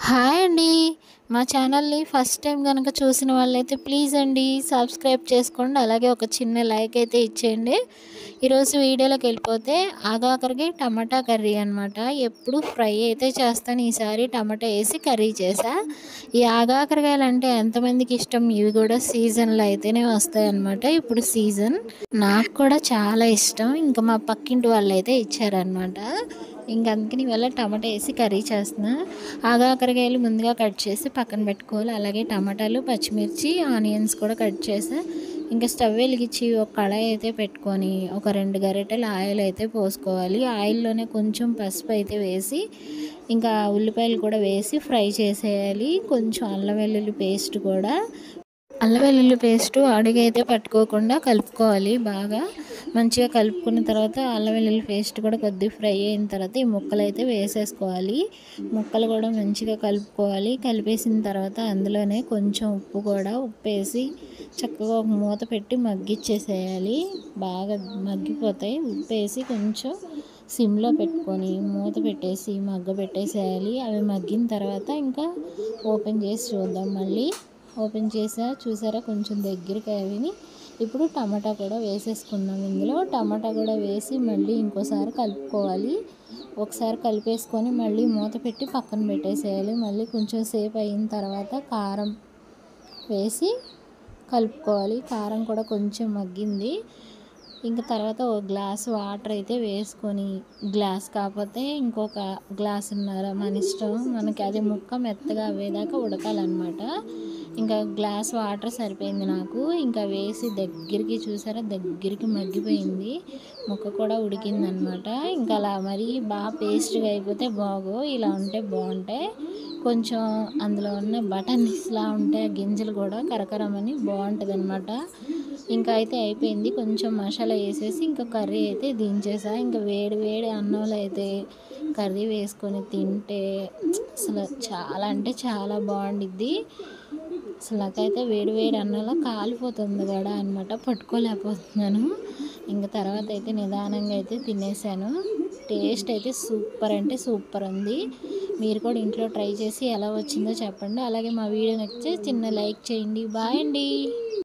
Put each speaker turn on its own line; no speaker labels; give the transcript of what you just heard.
Hi అండి. మా ఛానల్‌ని ఫస్ట్ టైం గనక చూసిన వాళ్ళైతే ప్లీజ్ అండి సబ్స్క్రైబ్ చేసుకోండి. అలాగే ఒక చిన్న లైక్ అయితే ఇచ్చేయండి. ఈరోజు వీడియోలోకి వెళ్ళిపోతే ఆగాకరికి టమాటా కర్రీ అనమాట. ఎప్పుడు ఫ్రై అయితే చేస్తాను, ఈసారి టమాటా వేసి కర్రీ చేశా. ఈ ఆగాకరకాయలు అంటే ఎంతమందికి ఇష్టం, ఇవి కూడా సీజన్లో అయితేనే వస్తాయన్నమాట. ఇప్పుడు సీజన్ నాకు కూడా చాలా ఇష్టం. ఇంకా మా పక్కింటి వాళ్ళు అయితే ఇచ్చారనమాట. ఇంకా అందుకని ఇవాళ టమాటా వేసి కర్రీ చేస్తున్నా. ఆగాకరకాయలు ముందుగా కట్ చేసి పక్కన పెట్టుకోవాలి. అలాగే టమాటాలు, పచ్చిమిర్చి, ఆనియన్స్ కూడా కట్ చేసా. ఇంకా స్టవ్ వెలిగించి ఒక కళాయి అయితే పెట్టుకొని ఒక 2 గరిటెలు ఆయిల్ అయితే పోసుకోవాలి. ఆయిల్లోనే కొంచెం పసుపు అయితే వేసి ఇంకా ఉల్లిపాయలు కూడా వేసి ఫ్రై చేసేయాలి. కొంచెం అల్లం వెల్లుల్లి పేస్ట్ కూడా, అల్లం వెల్లుల్లి పేస్టు అడుగైతే పట్టుకోకుండా కలుపుకోవాలి. బాగా మంచిగా కలుపుకున్న తర్వాత అల్లం వెల్లుల్లి పేస్ట్ కూడా కొద్దిగా ఫ్రై అయిన తర్వాత ఈ ముక్కలు అయితే వేసేసుకోవాలి. ముక్కలు కూడా మంచిగా కలుపుకోవాలి. కలిపేసిన తర్వాత అందులోనే కొంచెం ఉప్పు కూడా ఉప్పేసి చక్కగా ఒక మూత పెట్టి మగ్గిచ్చేసేయాలి. బాగా మగ్గిపోతాయి. ఉప్పేసి కొంచెం సిమ్లో పెట్టుకొని మూత పెట్టేసి పెట్టేసేయాలి. అవి మగ్గిన తర్వాత ఇంకా ఓపెన్ చేసి చూద్దాం. మళ్ళీ ఓపెన్ చేసా, చూసారా కొంచెం దగ్గరికి అవిని. ఇప్పుడు టమాటా కూడా వేసేసుకున్నాం. ఇందులో టమాటా కూడా వేసి మళ్ళీ ఇంకోసారి కలుపుకోవాలి. ఒకసారి కలిపేసుకొని మళ్ళీ మూత పెట్టి పక్కన పెట్టేసేయాలి. మళ్ళీ కొంచెం సేపు అయిన తర్వాత కారం వేసి కలుపుకోవాలి. కారం కూడా కొంచెం మగ్గింది. ఇంకా తర్వాత ఒక గ్లాస్ వాటర్ అయితే వేసుకొని, గ్లాస్ కాకపోతే ఇంకొక గ్లాసున్నర మన ఇష్టం, మనకి అది ముక్క మెత్తగా అవ్వేదాకా ఉడకాలన్నమాట. ఇంకా గ్లాస్ వాటర్ సరిపోయింది నాకు. ఇంకా వేసి దగ్గరికి, చూసారా దగ్గరికి మగ్గిపోయింది. ముక్క కూడా ఉడికిందనమాట. ఇంకా అలా మరీ బాగా పేస్ట్గా అయిపోతే ఇలా ఉంటే బాగుంటాయి. కొంచెం అందులో ఉన్న బటన్స్లా ఉంటే ఆ గింజలు కూడా కరకరమని బాగుంటుంది అనమాట. ఇంకా అయితే అయిపోయింది. కొంచెం మసాలా వేసేసి ఇంకా కర్రీ అయితే దించేసా. ఇంకా వేడి వేడి అన్నంలో అయితే కర్రీ వేసుకొని తింటే అసలు చాలా అంటే చాలా బాగుండిద్ది. అసలు నాకైతే వేడి వేడి అన్నంలో కాలిపోతుంది కూడా అనమాట, పట్టుకోలేకపోతున్నాను. ఇంకా తర్వాత అయితే నిదానంగా అయితే తినేసాను. టేస్ట్ అయితే సూపర్ అంటే సూపర్ ఉంది. మీరు కూడా ఇంట్లో ట్రై చేసి ఎలా వచ్చిందో చెప్పండి. అలాగే మా వీడియో నచ్చితే చిన్న లైక్ చేయండి. బాయ్ అండి.